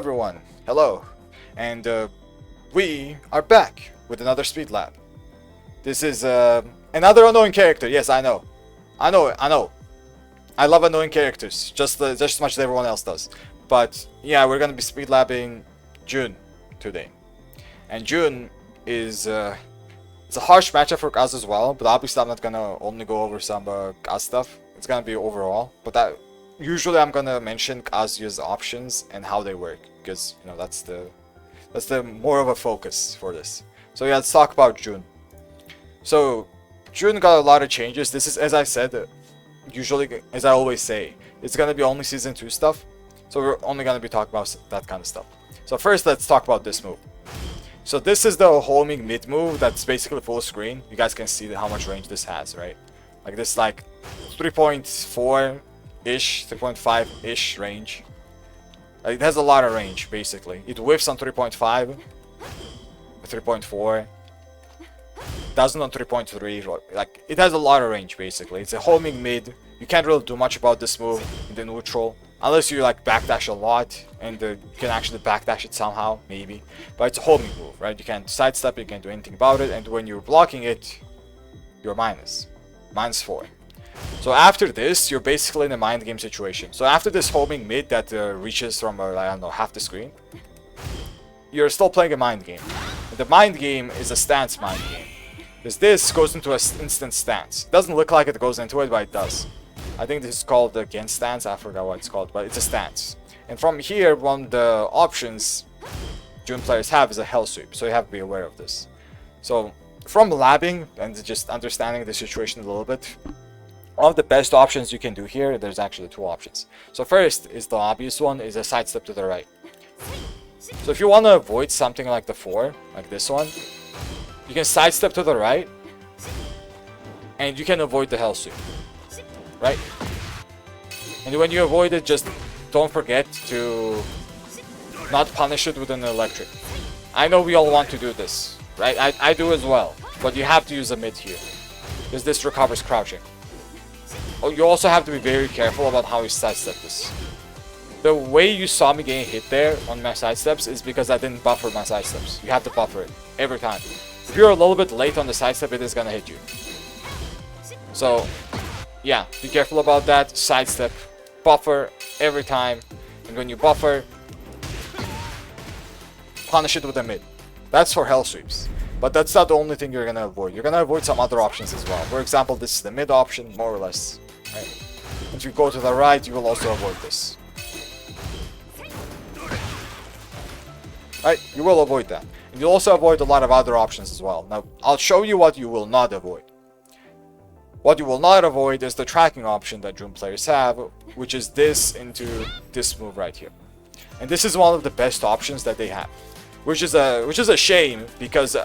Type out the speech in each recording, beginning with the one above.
everyone, hello, and we are back with another speed lab. This is another annoying character. Yes, I know. I love annoying characters, just as much as everyone else does. But yeah, we're gonna be speed labbing June today, and June is it's a harsh matchup for Kaz as well. But obviously, I'm not gonna only go over some Kaz stuff. It's gonna be overall, but that. Usually I'm gonna mention Kazuya's options and how they work, because you know that's the more of a focus for this. So yeah, let's talk about June. So June got a lot of changes. This is, as I said, usually, as I always say, it's gonna be only season 2 stuff. So we're only gonna be talking about that kind of stuff. So first, let's talk about this move. So this is the homing mid move that's basically full screen. You guys can see how much range this has, right? Like this, like 3.4 ish, 3.5 ish range. It has a lot of range basically. It whiffs on 3.5, 3.4, doesn't on 3.3. Like it has a lot of range basically. It's a homing mid. You can't really do much about this move in the neutral unless you like backdash a lot, and you can actually backdash it somehow, maybe. But it's a homing move, right? You can't sidestep it, you can't do anything about it, and when you're blocking it, you're -4. So after this, you're basically in a mind game situation. So after this homing mid that reaches from, I don't know, half the screen, you're still playing a mind game. And the mind game is a stance mind game. Because this goes into an instant stance. It doesn't look like it goes into it, but it does. I think this is called the against stance. I forgot what it's called, but it's a stance. And from here, one of the options June players have is a hell sweep. So you have to be aware of this. So from labbing and just understanding the situation a little bit, one of the best options you can do here, there's actually 2 options. So first is the obvious one, is a sidestep to the right. So if you want to avoid something like the 4, like this one, you can sidestep to the right, and you can avoid the hell sweep, right? And when you avoid it, just don't forget to not punish it with an electric. I know we all want to do this, right? I do as well, but you have to use a mid here, because this recovers crouching. Oh, you also have to be very careful about how you sidestep this. The way you saw me getting hit there on my sidesteps is because I didn't buffer my sidesteps. You have to buffer it every time. If you're a little bit late on the sidestep, it is gonna hit you. So, yeah, be careful about that. Sidestep, buffer every time, and when you buffer, punish it with a mid. That's for hell sweeps. But that's not the only thing you're gonna avoid. You're gonna avoid some other options as well. For example, this is the mid option, more or less. Right? If you go to the right, you will also avoid this. Right? You will avoid that. And you'll also avoid a lot of other options as well. Now, I'll show you what you will not avoid. What you will not avoid is the tracking option that June players have, which is this into this move right here. And this is one of the best options that they have. Which is a shame, because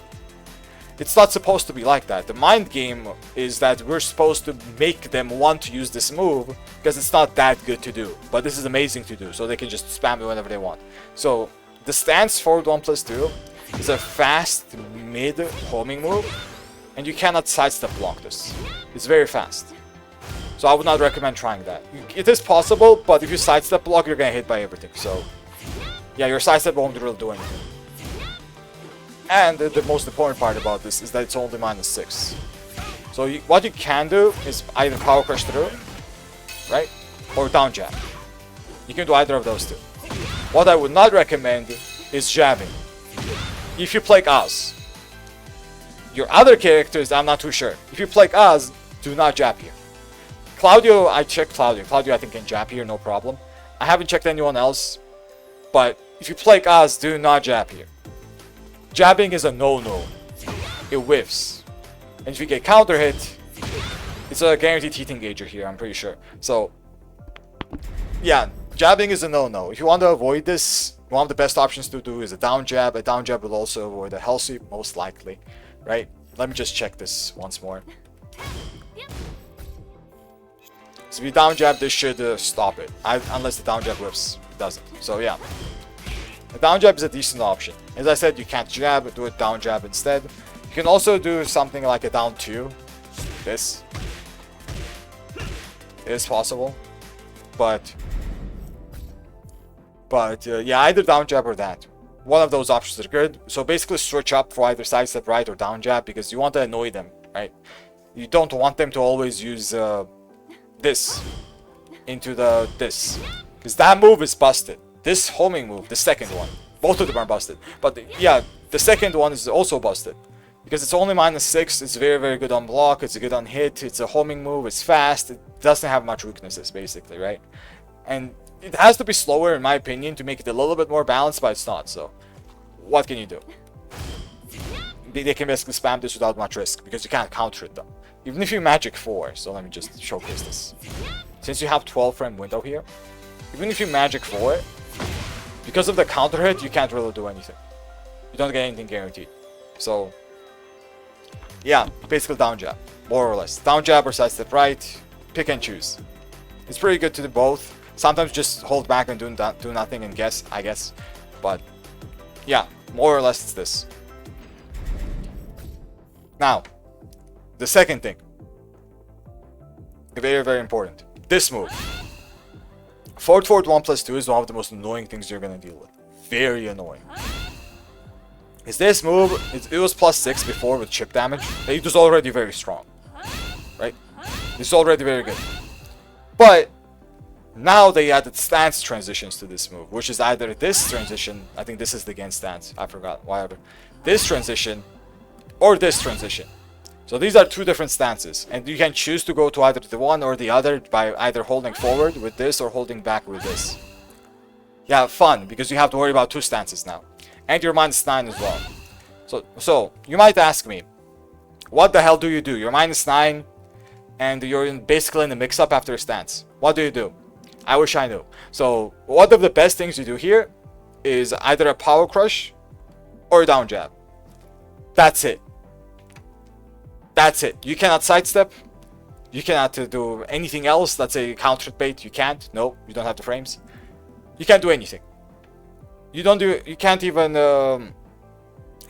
it's not supposed to be like that. The mind game is that we're supposed to make them want to use this move because it's not that good to do. But this is amazing to do, so they can just spam it whenever they want. So the stance forward 1+2 is a fast mid homing move, and you cannot sidestep block this. It's very fast. So I would not recommend trying that. It is possible, but if you sidestep block, you're gonna hit by everything. So yeah, your sidestep won't really do anything. And the most important part about this is that it's only -6. So what you can do is either power crush through, right? Or down jab. You can do either of those two. What I would not recommend is jabbing. If you play Kaz. Your other characters, I'm not too sure. If you play Kaz, do not jab here. Claudio, I checked Claudio. Claudio, I think, can jab here, no problem. I haven't checked anyone else. But if you play Kaz, do not jab here. Jabbing is a no-no. It whiffs. And if you get counter hit, it's a guaranteed heat engager here, I'm pretty sure. So, yeah, jabbing is a no-no. If you want to avoid this, one of the best options to do is a down jab. A down jab will also avoid a hell sweep, most likely, right? Let me just check this once more. So if you down jab, this should stop it. Unless the down jab whiffs. It doesn't. So, yeah. A down jab is a decent option. As I said, you can't jab, do a down jab instead. You can also do something like a down 2. This is possible. But But yeah, either down jab or that. One of those options are good. So basically switch up for either sidestep right or down jab because you want to annoy them, right? You don't want them to always use this into this. Because that move is busted. This homing move, the second one. Both of them are busted. But yeah, the second one is also busted. Because it's only -6, it's very, very good on block, it's good on hit, it's a homing move, it's fast, it doesn't have much weaknesses, basically, right? And it has to be slower, in my opinion, to make it a little bit more balanced, but it's not, so what can you do? They can basically spam this without much risk, because you can't counter it, though. Even if you magic 4, so let me just showcase this. Since you have 12 frame window here, even if you magic 4, because of the counter hit, you can't really do anything. You don't get anything guaranteed. So yeah, basically down jab, more or less. Down jab or sidestep right, pick and choose. It's pretty good to do both. Sometimes just hold back and do nothing and guess, I guess. But yeah, more or less it's this. Now, the second thing. Very, very important. This move. Forward 1+2 is one of the most annoying things you're going to deal with. Very annoying. Is this move, it was +6 before with chip damage. It was already very strong, right? It's already very good. But now they added stance transitions to this move, which is either this transition, I think this is the against stance, I forgot, whatever. This transition, or this transition. So these are two different stances, and you can choose to go to either the one or the other by either holding forward with this or holding back with this. Yeah, fun, because you have to worry about two stances now. And you're -9 as well. So you might ask me, what the hell do you do? You're -9 and you're basically in the mix-up after a stance. What do you do? I wish I knew. So one of the best things you do here is either a power crush or a down jab. That's it. That's it. You cannot sidestep. You cannot do anything else. Let's say counter bait. You can't. No, you don't have the frames. You can't do anything. You can't even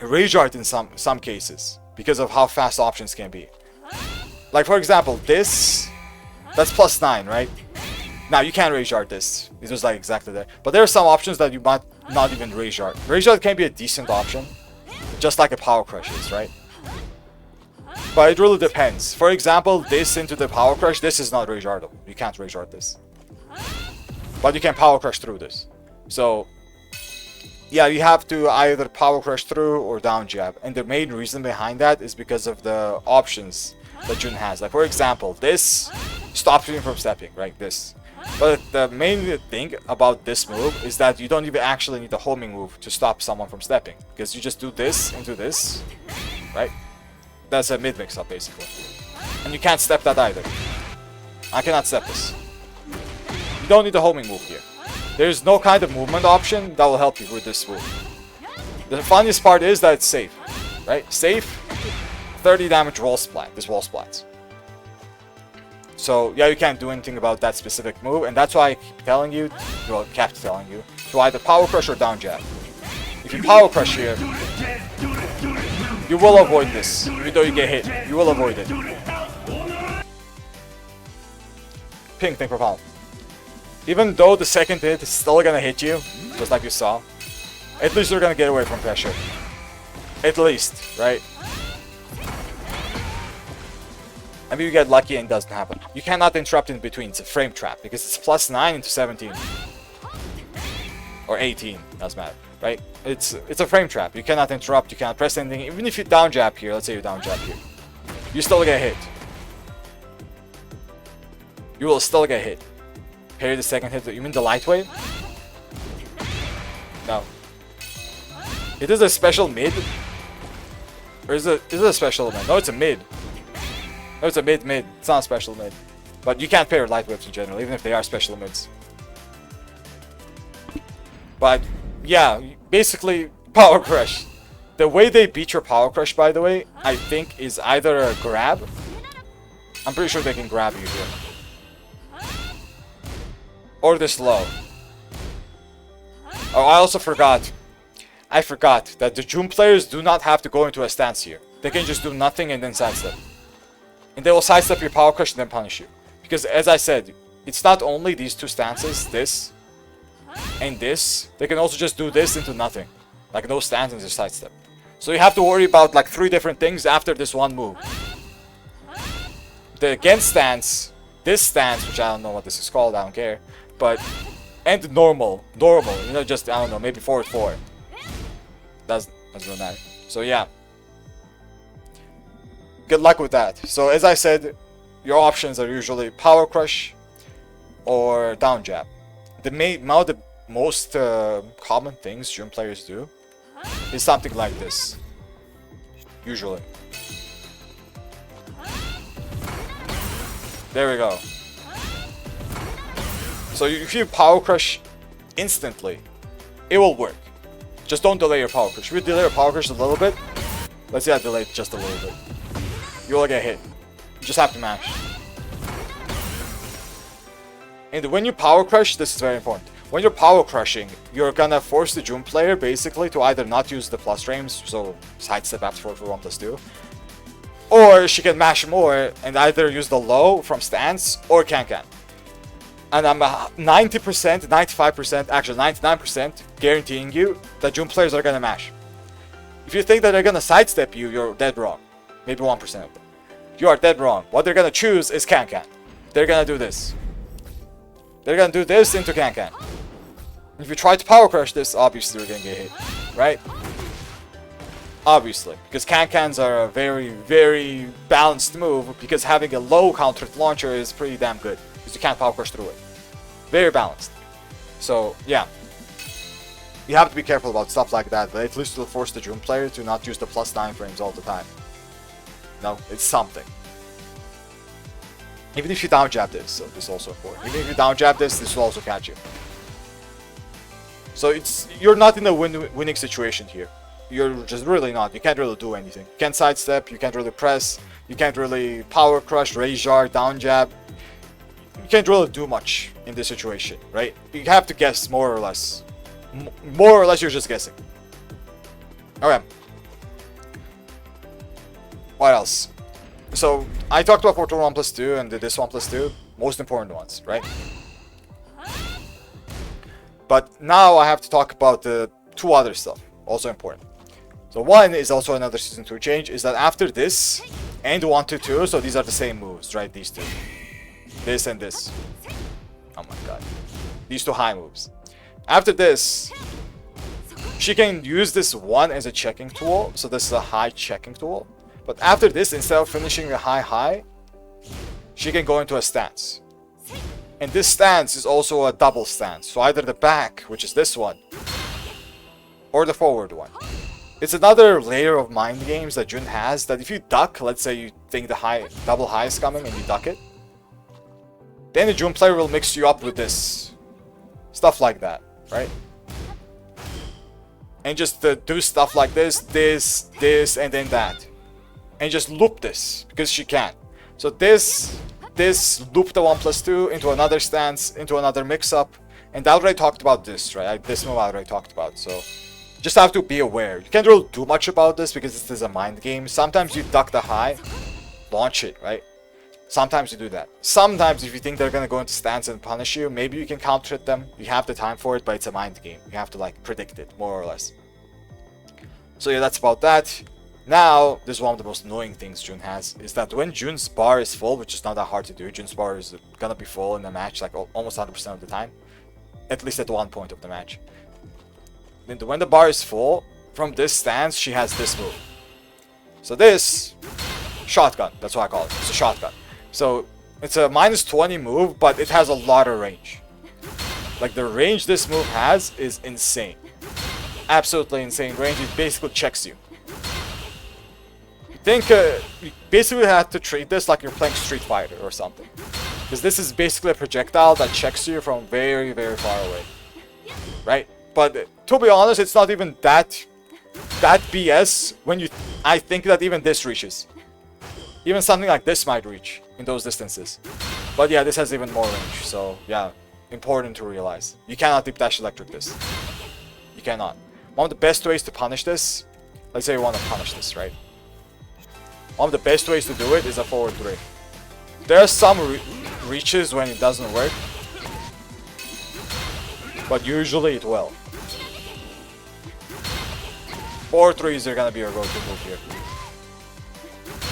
rage art in some cases because of how fast options can be. Like for example, that's +9, right? Now you can't rage art this. It was like exactly there. But there are some options that you might not even rage art. Rage art can be a decent option, just like a power crush is, right? But it really depends. For example, this into the power crush, this is not rage artable. You can't rage art this. But you can power crush through this. So yeah, you have to either power crush through or down jab. And the main reason behind that is because of the options that Jun has. Like for example, this stops you from stepping, right? This. But the main thing about this move is that you don't even actually need a homing move to stop someone from stepping. Because you just do this into this, right? That's a mid mix up basically. And you can't step that either. I cannot step this. You don't need a homing move here. There's no kind of movement option that will help you with this move. The funniest part is that it's safe, right? Safe, 30 damage wall splat, this wall splats. So yeah, you can't do anything about that specific move, and that's why I keep telling you, well, kept telling you, to either power crush or down jab. If you power crush here, you will avoid this, even though you get hit. You will avoid it. Ping, thank you for following. Even though the second hit is still gonna hit you, just like you saw, at least you're gonna get away from pressure. At least, right? I mean, you get lucky and it doesn't happen. You cannot interrupt in between. It's a frame trap because it's +9 into 17. Or 18, doesn't matter, right? It's a frame trap. You cannot interrupt, you cannot press anything. Even if you down jab here, let's say you down jab here, you still get hit. You will still get hit. Parry the second hit. You mean the light wave? No. It is a special mid? Or is it a special mid? No, it's a mid. No, it's a mid. It's not a special mid. But you can't parry light waves in general, even if they are special mids. But yeah, basically power crush. The way they beat your power crush, by the way, I think is either a grab. I'm pretty sure they can grab you here. Or this low. Oh, I also forgot. I forgot that the Jun players do not have to go into a stance here. They can just do nothing and then sidestep. And they will sidestep your power crush and then punish you. Because as I said, it's not only these two stances, this, and this, they can also just do this into nothing. Like no stance and just sidestep. So you have to worry about like 3 different things after this one move. The against stance, this stance, which I don't know what this is called, I don't care. But, and normal, you know, just, I don't know, maybe forward 4. Doesn't really matter. So yeah. Good luck with that. So as I said, your options are usually power crush or down jab. Now the most common things Jun players do is something like this. Usually. There we go. So if you power crush instantly, it will work. Just don't delay your power crush. If you delay your power crush a little bit, let's say I delayed just a little bit, you will get hit. You just have to mash. And when you power crush, this is very important. When you're power crushing, you're gonna force the Jun player basically to either not use the plus frames, so sidestep after 4 for 1+2, or she can mash more and either use the low from stance or can. And I'm 90%, 95%, actually 99% guaranteeing you that Jun players are gonna mash. If you think that they're gonna sidestep you, you're dead wrong. Maybe 1% of them. You are dead wrong. What they're gonna choose is can. They're gonna do this. They're gonna do this into can. If you try to power crush this, obviously you're gonna get hit, right? Obviously, because can-cans are a very, very balanced move, because having a low counter launcher is pretty damn good, because you can't power crush through it. Very balanced. So, yeah. You have to be careful about stuff like that, but at least it'll force the Jun player to not use the +9 frames all the time. No, it's something. Even if you down jab this, so this is also important. Even if you down jab this will also catch you. So you're not in a winning situation here. You're just really not. You can't really do anything. You can't sidestep, you can't really press, you can't really power crush, raise jar, down jab. You can't really do much in this situation, right? You have to guess more or less. More or less you're just guessing. Okay. What else? So I talked about 4-1+2 and this 1+2. Most important ones, right? But now I have to talk about the 2 other stuff, also important. So one is also another Season 2 change, is that after this, and 1-2, so these are the same moves, right? These 2. This and this. Oh my god. These 2 high moves. After this, she can use this one as a checking tool, so this is a high checking tool. But after this, instead of finishing the high, she can go into a stance. And this stance is also a double stance. So either the back, which is this one, or the forward one. It's another layer of mind games that Jun has, that if you duck, let's say you think the double high is coming and you duck it, then the Jun player will mix you up with this. Stuff like that, right? And just do stuff like this, and then that. And just loop this, because she can. So this loop the 1+2 into another stance, into another mix-up. And I already talked about this, right? This move I already talked about, so just have to be aware. You can't really do much about this because this is a mind game. Sometimes you duck the high, launch it, right? Sometimes you do that. Sometimes if you think they're gonna go into stance and punish you, maybe you can counter hit them. You have the time for it, but it's a mind game. You have to like predict it, more or less. So yeah, that's about that. Now, this is one of the most annoying things Jun has, is that when Jun's bar is full, which is not that hard to do, Jun's bar is gonna be full in the match like almost 100% of the time. At least at one point of the match. Then when the bar is full, from this stance, she has this move. So this, shotgun, that's what I call it, it's a shotgun. So, it's a -20 move, but it has a lot of range. Like, the range this move has is insane. Absolutely insane range, it basically checks you. You basically have to treat this like you're playing Street Fighter or something. Because this is basically a projectile that checks you from very, very far away. Right? But to be honest, it's not even that BS when I think that even this reaches. Even something like this might reach in those distances. But yeah, this has even more range, so yeah, important to realize. You cannot deep dash electric this. You cannot. One of the best ways to punish this, let's say you want to punish this, right? One of the best ways to do it is a forward 3. There are some reaches when it doesn't work. but usually it will. 4-3s are gonna be your go-to move here.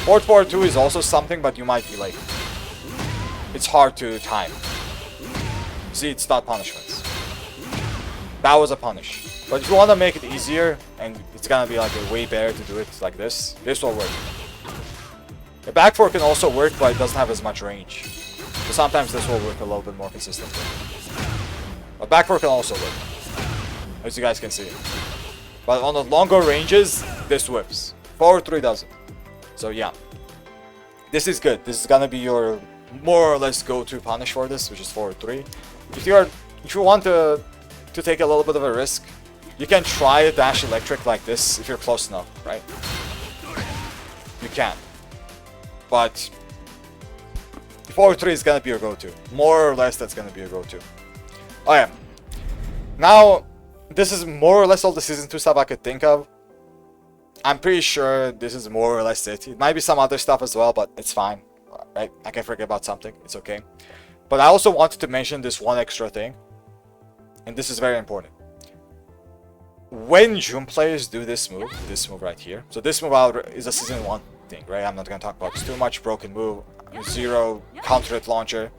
4-4-2 is also something, but you might be like, it's hard to time. See, it's not punishments. That was a punish. But if you want to make it easier, and it's gonna be like a way better to do it like this will work. The back four can also work, but it doesn't have as much range. So sometimes this will work a little bit more consistently. But back four can also work, as you guys can see. But on the longer ranges, this whips. 4-3 doesn't. So yeah, this is good. This is gonna be your more or less go-to punish for this, which is 4-3. If you want to take a little bit of a risk, you can try a dash electric like this if you're close enough, right? You can. But 4-3 is gonna be your go-to. More or less, that's gonna be your go-to. Oh yeah. Now, this is more or less all the Season 2 stuff I could think of. I'm pretty sure this is more or less it. It might be some other stuff as well, but it's fine. Right? I can forget about something. It's okay. But I also wanted to mention this one extra thing. And this is very important. When June players do this move right here. So this move is a Season 1 thing, right? I'm not going to talk about this too much. Broken move. 0 counter hit launcher.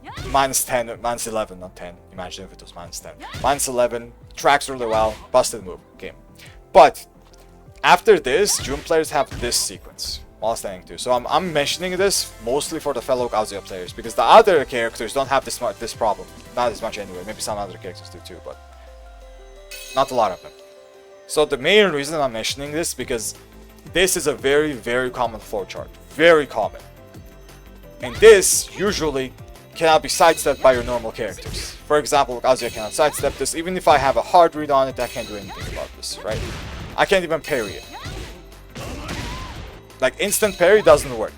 -10, -11, not 10. Imagine if it was -10. -11. Tracks really well. Busted move. Okay. But after this, June players have this sequence while standing too. So I'm mentioning this mostly for the fellow Kazuya players, because the other characters don't have this problem. Not as much anyway. Maybe some other characters do too, but not a lot of them. So the main reason I'm mentioning this, because this is a very, very common flowchart. Very common. And this usually cannot be sidestepped by your normal characters. For example, Kazuya cannot sidestep this. Even if I have a hard read on it, I can't do anything about this, right? I can't even parry it. Like, instant parry doesn't work.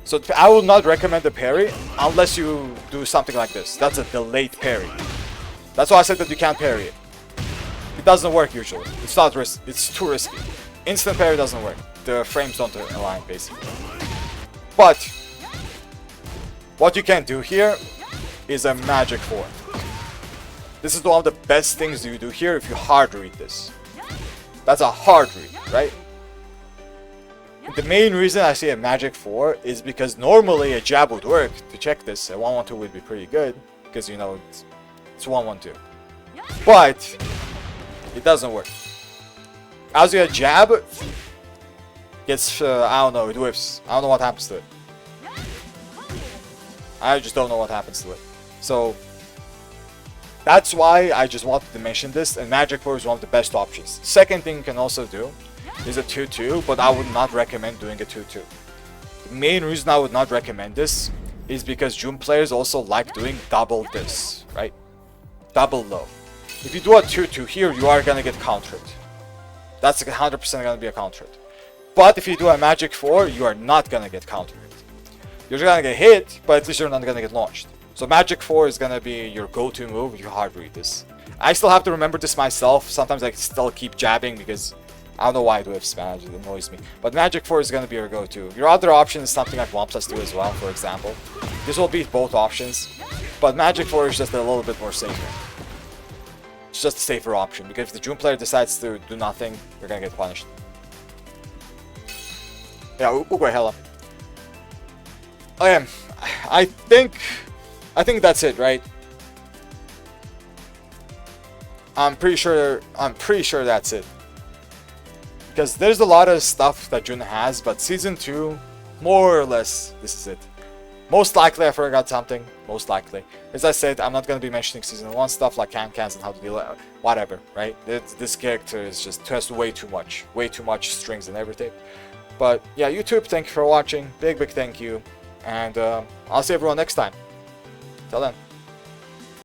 So I will not recommend the parry unless you do something like this. That's a delayed parry. That's why I said that you can't parry it. It doesn't work usually. It's not it's too risky. Instant parry doesn't work. The frames don't align, basically. But what you can do here is a magic 4. This is one of the best things you do here if you hard read this. That's a hard read, right? The main reason I say a magic 4 is because normally a jab would work to check this. A 1-1-2 would be pretty good because, you know, it's 1-1-2. But it doesn't work. As you jab gets, I don't know, it whips. I don't know what happens to it. I just don't know what happens to it. So that's why I just wanted to mention this, and Magic 4 is one of the best options. Second thing you can also do is a 2-2, but I would not recommend doing a 2-2. The main reason I would not recommend this is because June players also like doing double this, right? Double low. If you do a 2-2 here, you are gonna get countered. That's 100% gonna be a countered. But if you do a Magic 4, you are not gonna get countered. You're gonna get hit, but at least you're not gonna get launched. So Magic 4 is gonna be your go-to move if you hard read this. I still have to remember this myself. Sometimes I still keep jabbing because I don't know why it whiffs, man. It annoys me. But Magic 4 is gonna be your go-to. Your other option is something like 1+2 as well, for example. This will beat both options. But Magic 4 is just a little bit more safer. It's just a safer option, because if the June player decides to do nothing, you're gonna get punished. Yeah, Uguay Hella. I think that's it, right? I'm pretty sure that's it. Because there's a lot of stuff that June has, but Season 2, more or less, this is it. Most likely I forgot something, most likely. As I said, I'm not going to be mentioning Season 1 stuff like can-cans and how to deal with whatever, right? This character is just has way too much strings and everything. But yeah, YouTube, thank you for watching. Big thank you. And I'll see everyone next time. Till then.